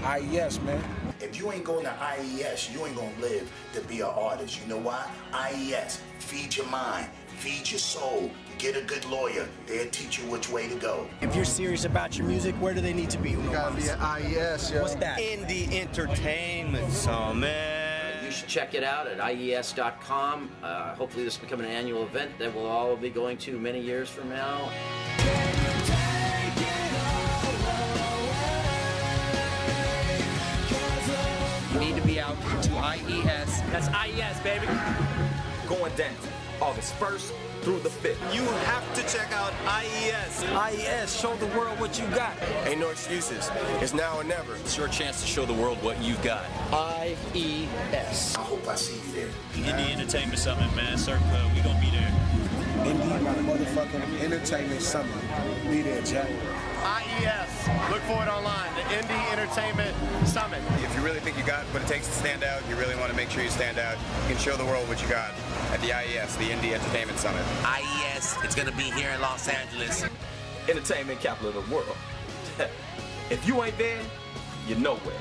IES, man. If you ain't going to IES, you ain't gonna live to be an artist. You know why? IES, feed your mind, feed your soul. Get a good lawyer. They'll teach you which way to go. If you're serious about your music, where do they need to be? You gotta be at IES, yo. What's that? Indie Entertainment Summit. You should check it out at IES.com. Hopefully this will become an annual event that we'll all be going to many years from now. You need to be out to IES. That's IES, baby. Going down August 1st through the 5th. You have to check out IES. IES, show the world what you got. Ain't no excuses. It's now or never. It's your chance to show the world what you've got. IES. I hope I see you there. Indie Entertainment Summit, man. Circa, we gonna be there. Indie motherfucking Entertainment Summit. Be there, Jack. IES. Look for it online. The Indie Entertainment Summit. If you really think you got what it takes to stand out, you really want to make sure you stand out, you can show the world what you got at the IES, the Indie Entertainment Summit. IES, it's going to be here in Los Angeles. Entertainment capital of the world. If you ain't there, you're nowhere.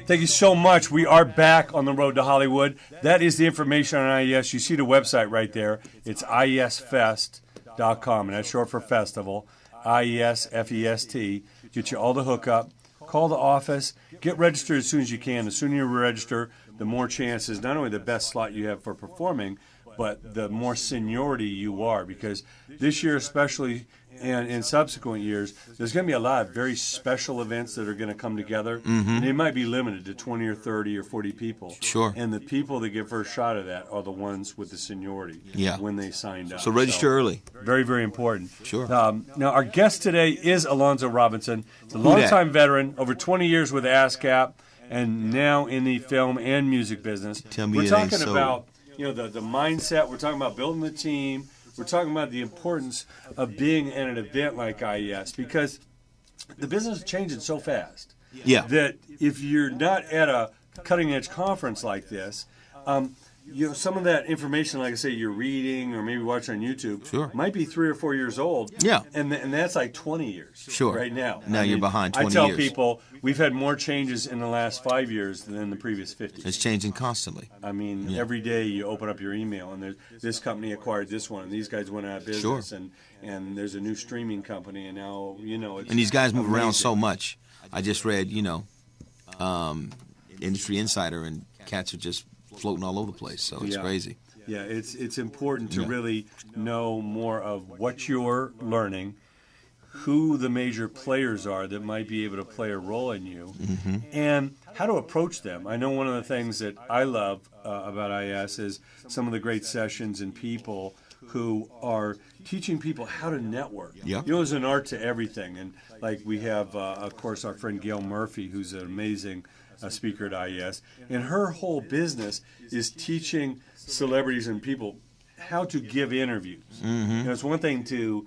Thank you so much. We are back on the road to Hollywood. That is the information on IES. You see the website right there. It's iesfest.com, and that's short for festival. IES, F-E-S-T. Get you all the hookup. Call the office. Get registered as soon as you can. The sooner you register, the more chances, not only the best slot you have for performing, but the more seniority you are. Because this year especially, and in subsequent years, there's going to be a lot of very special events that are going to come together. Mm-hmm. And they might be limited to 20 or 30 or 40 people. Sure. And the people that get first shot of that are the ones with the seniority when they signed up. So register early. Very, very important. Sure. Now, our guest today is Alonzo Robinson. He's a longtime veteran, over 20 years with ASCAP, and now in the film and music business. Tell me We're it talking ain't so. about the mindset. We're talking about building the team. We're talking about the importance of being at an event like IES, because the business is changing so fast that if you're not at a cutting-edge conference like this, some of that information, like I say, you're reading or maybe watching on YouTube, might be 3 or 4 years old. Yeah. And that's like 20 years right now. Now you're behind 20 years. I tell people we've had more changes in the last 5 years than the previous 50. It's changing constantly. I mean, every day you open up your email and there's this company acquired this one, and these guys went out of business, and there's a new streaming company, and now, it's and these guys move amazing. around so much. I just read, Industry Insider, and cats are just floating all over the place, so it's crazy. Yeah, it's important to really know more of what you're learning, who the major players are that might be able to play a role in you, and how to approach them. I know one of the things that I love about IES is some of the great sessions and people who are teaching people how to network. Yeah. There's an art to everything, and like we have, of course, our friend Gail Murphy, who's an amazing speaker at IES, and her whole business is teaching celebrities and people how to give interviews. It's one thing to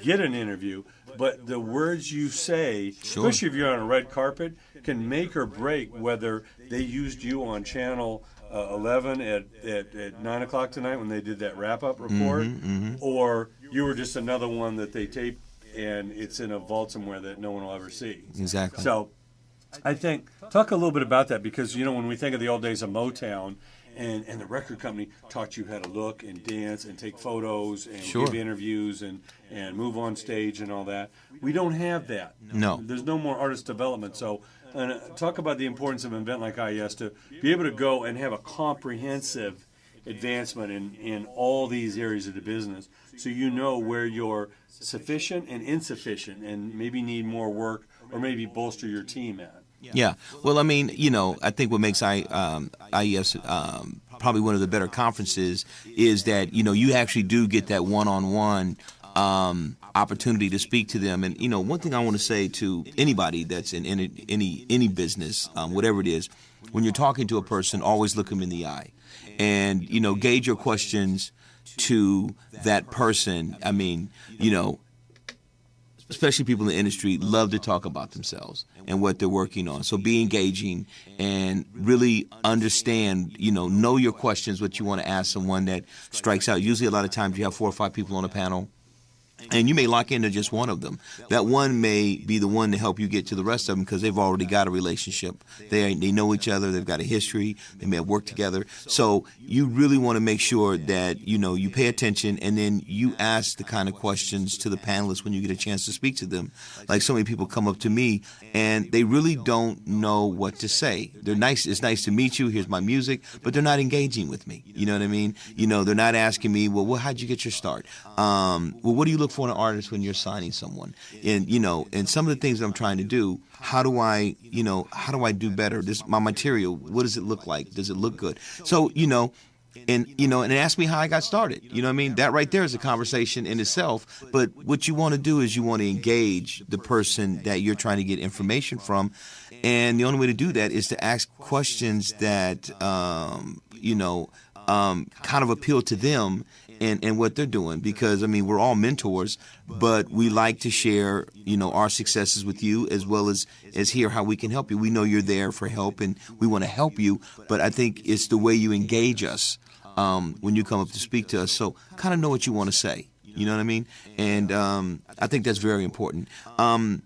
get an interview, but the words you say, especially if you're on a red carpet, can make or break whether they used you on channel 11 at 9 o'clock tonight when they did that wrap-up report, or you were just another one that they taped and it's in a vault somewhere that no one will ever see. Exactly. So I think, talk a little bit about that, because, you know, when we think of the old days of Motown, and the record company taught you how to look and dance and take photos and give interviews and move on stage and all that. We don't have that. No. There's no more artist development. So talk about the importance of an event like IES to be able to go and have a comprehensive advancement in all these areas of the business, so you know where you're sufficient and insufficient and maybe need more work or maybe bolster your team at. Yeah. Well, I mean, you know, I think what makes IES probably one of the better conferences is that, you know, you actually do get that one-on-one opportunity to speak to them. And, you know, one thing I want to say to anybody that's in any business, whatever it is, when you're talking to a person, always look them in the eye and, you know, gauge your questions to that person. I mean, you know, especially people in the industry love to talk about themselves and what they're working on. So be engaging and really understand, you know your questions, what you want to ask someone that strikes out. Usually a lot of times you have 4 or 5 people on a panel, and you may lock into just one of them. That one may be the one to help you get to the rest of them because they've already got a relationship. They know each other. They've got a history. They may have worked together. So you really want to make sure that, you know, you pay attention and then you ask the kind of questions to the panelists when you get a chance to speak to them. Like so many people come up to me and they really don't know what to say. They're nice. It's nice to meet you. Here's my music. But they're not engaging with me. You know what I mean? You know, they're not asking me, well, how'd you get your start? Well, what do you look for in an artist when you're signing someone? And, you know, and some of the things that I'm trying to do, how do I do better? My material, what does it look like? Does it look good? So, and ask me how I got started. You know what I mean? That right there is a conversation in itself. But what you want to do is you want to engage the person that you're trying to get information from. And the only way to do that is to ask questions that, kind of appeal to them and what they're doing. Because, I mean, we're all mentors, but we like to share, our successes with you as well as hear how we can help you. We know you're there for help and we want to help you, but I think it's the way you engage us when you come up to speak to us. So kind of know what you want to say. You know what I mean? And I think that's very important. Well,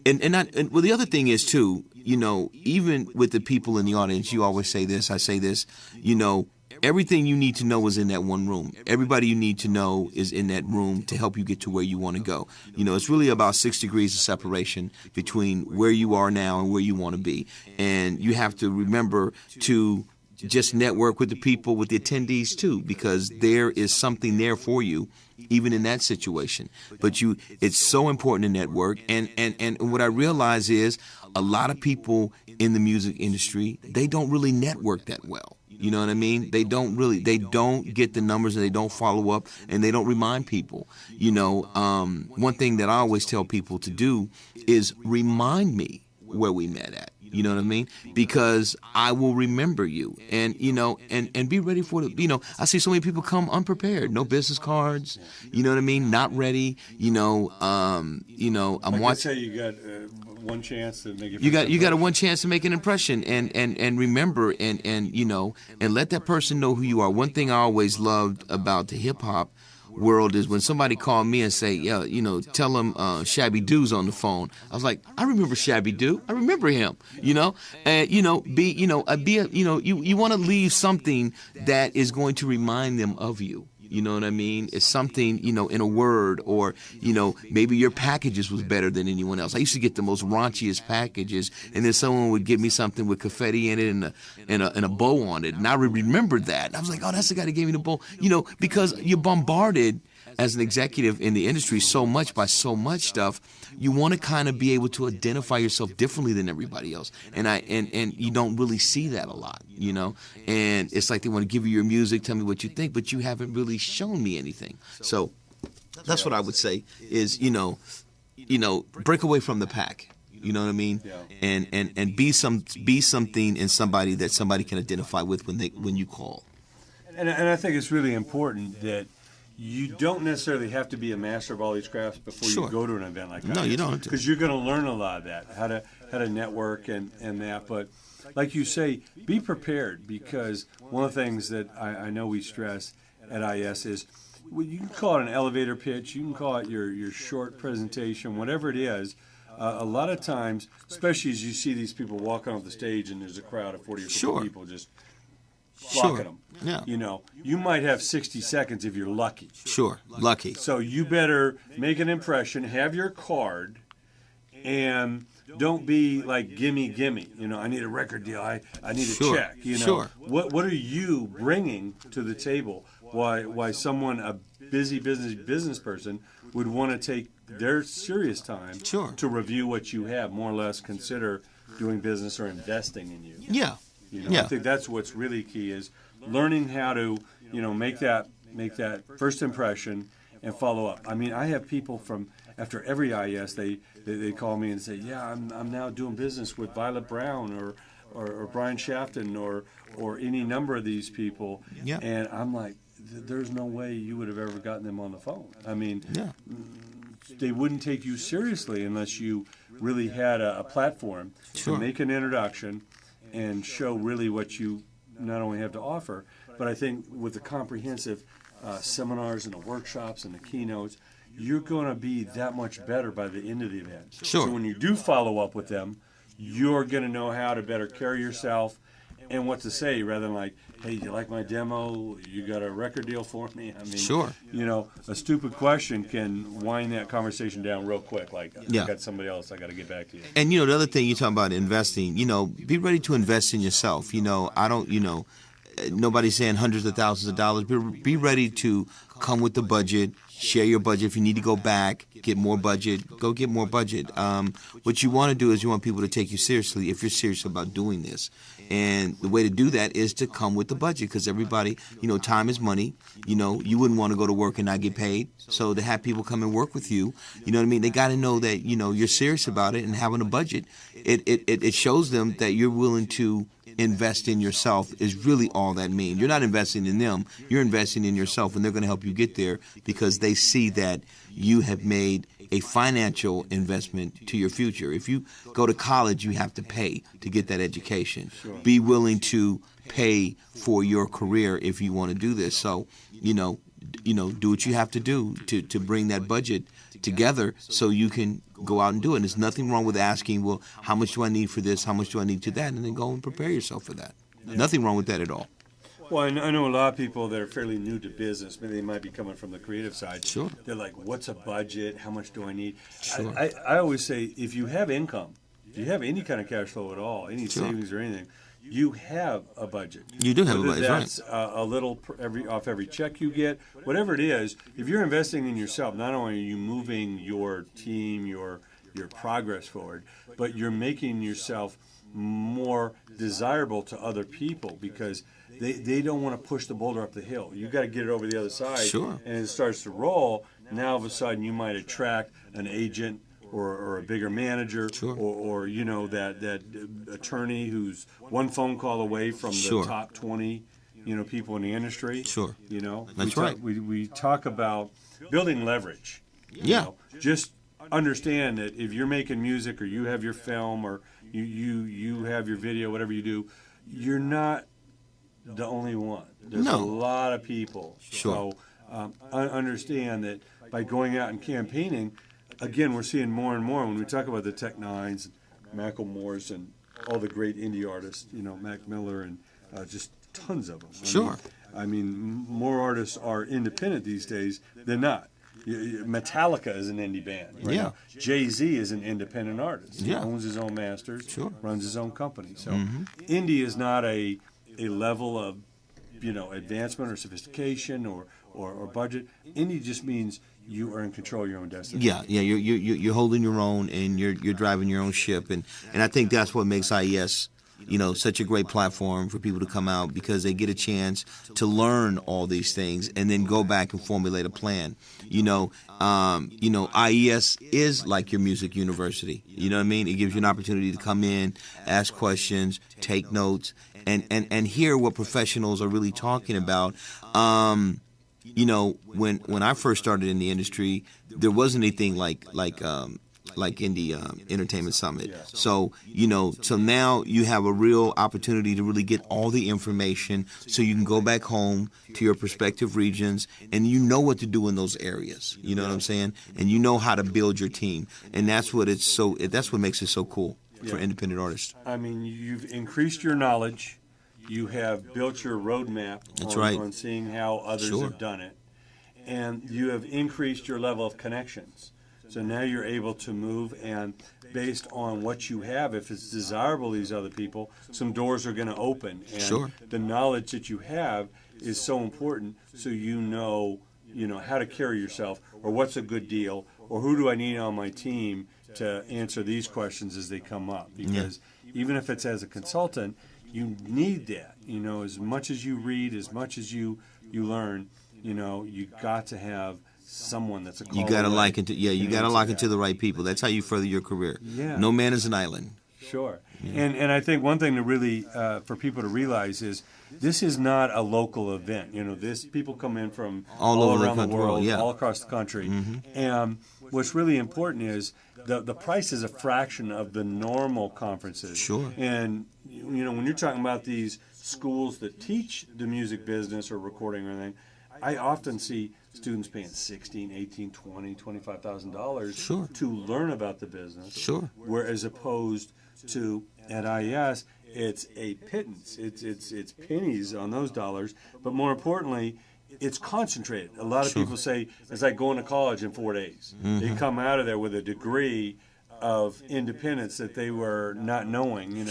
the other thing is, too, even with the people in the audience, you always say this, I say this, everything you need to know is in that one room. Everybody you need to know is in that room to help you get to where you want to go. It's really about 6 degrees of separation between where you are now and where you want to be. And you have to remember to just network with the people, with the attendees too, because there is something there for you, even in that situation. But it's so important to network. And what I realize is a lot of people in the music industry, they don't really network that well. You know what I mean? They don't get the numbers and they don't follow up and they don't remind people. One thing that I always tell people to do is remind me where we met at. You know what I mean? Because I will remember you and be ready for it. I see so many people come unprepared, no business cards, you know what I mean? Not ready, I'm watching. Say you got one chance to make it. You got a one chance to make an impression and remember and let that person know who you are. One thing I always loved about the hip hop world is when somebody called me and say, tell them Shabby Doo's on the phone. I was like, I remember Shabby Doo. I remember him, and you want to leave something that is going to remind them of you. You know what I mean? It's something, in a word, or, maybe your packages was better than anyone else. I used to get the most raunchiest packages, and then someone would give me something with confetti in it and a bow on it. And I remembered that. And I was like, oh, that's the guy that gave me the bow. Because you're bombarded as an executive in the industry so much by so much stuff, you want to kind of be able to identify yourself differently than everybody else. And you don't really see that a lot, And it's like they want to give you your music, tell me what you think, but you haven't really shown me anything. So that's what I would say is, break away from the pack. You know what I mean? Yeah. And be something in somebody that somebody can identify with when you call. And I think it's really important that you don't necessarily have to be a master of all these crafts before you go to an event like that. No, you don't. Because you're going to learn a lot of that, how to network and that. But like you say, be prepared, because one of the things that I know we stress at IES is, well, you can call it an elevator pitch, you can call it your short presentation, whatever it is. A lot of times, especially as you see these people walking off the stage and there's a crowd of 40 or 50 people just blocking them. Yeah. You know, you might have 60 seconds if you're lucky. Sure, lucky. So you better make an impression, have your card, and don't be like, gimme. You know, I need a record deal. I need a check. You know, what are you bringing to the table? Why someone, a busy business person, would want to take their serious time to review what you have, more or less consider doing business or investing in you. Yeah. You know, I think that's what's really key, is learning how to, you know, make that first impression and follow up. I mean, I have people from after every IES, they call me and say, yeah, I'm now doing business with Violet Brown or Brian Shafton or any number of these people. Yeah. And I'm like, there's no way you would have ever gotten them on the phone. I mean, they wouldn't take you seriously unless you really had a platform to make an introduction and show really what you not only have to offer, but I think with the comprehensive seminars and the workshops and the keynotes, you're going to be that much better by the end of the event. Sure. So when you do follow up with them, you're going to know how to better carry yourself and what to say, rather than like, hey, you like my demo? You got a record deal for me? I mean, you know, a stupid question can wind that conversation down real quick. Like, I got somebody else, I got to get back to you. And, you know, the other thing you talk about investing, you know, be ready to invest in yourself. You know, nobody's saying hundreds of thousands of dollars, but be ready to come with the budget, share your budget. If you need to go back, get more budget, go get more budget. What you want to do is you want people to take you seriously if you're serious about doing this. And the way to do that is to come with the budget, because everybody, you know, time is money. You know, you wouldn't want to go to work and not get paid. So to have people come and work with you, you know what I mean? They got to know that, you know, you're serious about it, and having a budget, it shows them that you're willing to invest in yourself is really all that means. You're not investing in them. You're investing in yourself, and they're going to help you get there because they see that you have made a financial investment to your future. If you go to college, you have to pay to get that education. Be willing to pay for your career if you want to do this. So, you know, do what you have to do to bring that budget together so you can go out and do it. And there's nothing wrong with asking, well, how much do I need for this? How much do I need to that? And then go and prepare yourself for that. Nothing wrong with that at all. Well, I know a lot of people that are fairly new to business. Maybe they might be coming from the creative side. Sure. They're like, what's a budget? How much do I need? Sure. I always say, if you have income, if you have any kind of cash flow at all, any savings or anything, you have a budget. You do have a budget, that's a little off every check you get, whatever it is. If you're investing in yourself, not only are you moving your team, your progress forward, but you're making yourself more desirable to other people, because they don't want to push the boulder up the hill. You got to get it over the other side, and it starts to roll. Now all of a sudden you might attract an agent or a bigger manager, or you know, that attorney who's one phone call away from the top 20, you know, people in the industry. You know, that's right. We talk about building leverage. You know, just understand that if you're making music, or you have your film, or you have your video, whatever you do, you're not the only one. There's a lot of people. So understand that by going out and campaigning, again, we're seeing more and more when we talk about the Tech Nines, Macklemore's, and all the great indie artists, you know, Mac Miller, and just tons of them. I mean, more artists are independent these days than not. Metallica is an indie band. Right now. Jay-Z is an independent artist. He owns his own masters, runs his own company. So indie is not a level of, you know, advancement or sophistication or budget. Indie just means you are in control of your own destiny. You're holding your own, and you're driving your own ship, and I think that's what makes IES, you know, such a great platform for people to come out, because they get a chance to learn all these things and then go back and formulate a plan. You know, IES is like your music university. You know what I mean? It gives you an opportunity to come in, ask questions, take notes, and hear what professionals are really talking about. You know, when I first started in the industry, there wasn't anything like Indie Entertainment Summit. So so now you have a real opportunity to really get all the information, so you can go back home to your respective regions, and you know what to do in those areas. You know what I'm saying? And you know how to build your team, and that's what makes it so cool for independent artists. I mean, you've increased your knowledge. You have built your roadmap on seeing how others have done it. And you have increased your level of connections. So now you're able to move, and based on what you have, if it's desirable to these other people, some doors are going to open. And the knowledge that you have is so important, so you know how to carry yourself, or what's a good deal, or who do I need on my team to answer these questions as they come up. Because even if it's as a consultant, you need that. As much as you read, as much as you learn, you got to have someone that's a call. You got to lock into the right people. That's how you further your career. Yeah. No man is an island. Sure. Yeah. And I think one thing to really for people to realize is this is not a local event. This people come in from all around the world, all across the country. And what's really important is the price is a fraction of the normal conferences. Sure. And when you're talking about these schools that teach the music business or recording or anything, I often see students paying $16,000, $18,000, $20,000, $25,000 to learn about the business. Sure. Whereas opposed to at IES, it's a pittance. It's pennies on those dollars. But more importantly, it's concentrated. A lot of people say it's like going to college in 4 days. They come out of there with a degree of independence that they were not knowing,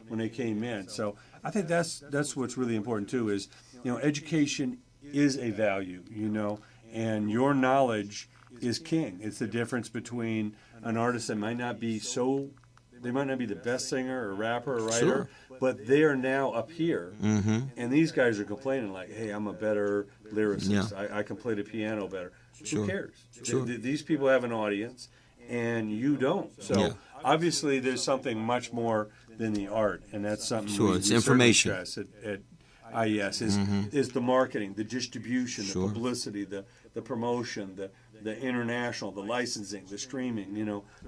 when they came in. So I think that's what's really important too. Is education is a value, and your knowledge is king. It's the difference between an artist that might not be they might not be the best singer or rapper or writer, but they are now up here, and these guys are complaining like, hey, I'm a better lyricist. I can play the piano better. Who cares? These people have an audience, and you don't. So obviously there's something much more than the art, and that's something it's information. Stress at IES is the marketing, the distribution, the publicity, the promotion, the international, the licensing, the streaming,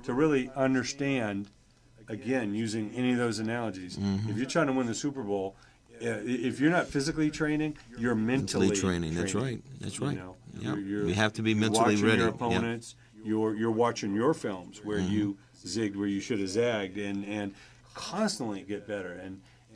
to really understand, again, using any of those analogies. If you're trying to win the Super Bowl, if you're not physically training, you're mentally training. That's right. You have to be mentally watching ready. Your opponents, you're watching your films where you zigged where you should have zagged, and constantly get better.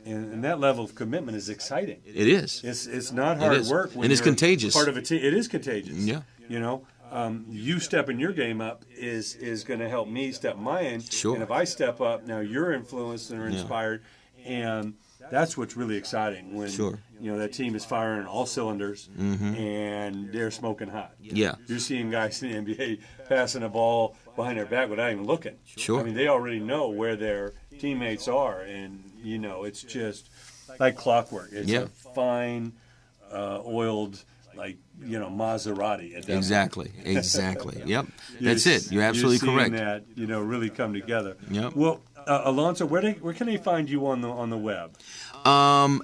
And that level of commitment is exciting. It is. It's not hard work. When and it's contagious. Part of a team. It is contagious. Yeah. You stepping your game up is going to help me step mine. Sure. And if I step up, now you're influenced and inspired, and that's what's really exciting when that team is firing all cylinders and they're smoking hot. Yeah. You're seeing guys in the NBA passing a ball behind their back without even looking. Sure. I mean, they already know where their teammates are, and it's just like clockwork. It's a fine, oiled, Maserati. At that Exactly. Yep. That's it. You're absolutely you're seeing correct. that, really come together. Yep. Well, Alonzo, where can they find you on the web?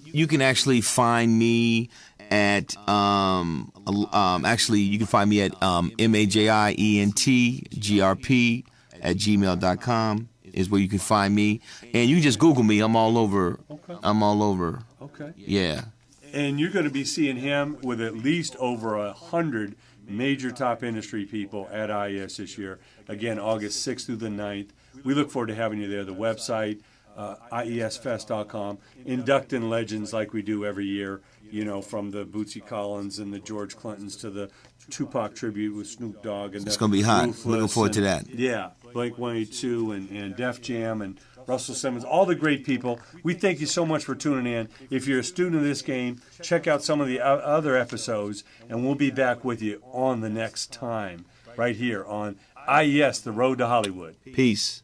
You can actually find me at actually you can find me at MAJIENTGRP@gmail.com is where you can find me, and you can just Google me. I'm all over. I'm all over. Okay. Yeah. And you're going to be seeing him with at least over 100 major top industry people at IES this year. Again, August 6th through the 9th. We look forward to having you there. The website, IESfest.com, inducting legends like we do every year, from the Bootsy Collins and the George Clintons to the Tupac tribute with Snoop Dogg. And it's going to be hot. Looking forward to that. Yeah, Blink-182 and Def Jam and Russell Simmons, all the great people. We thank you so much for tuning in. If you're a student of this game, check out some of the other episodes, and we'll be back with you on the next time, right here on IES, The Road to Hollywood. Peace.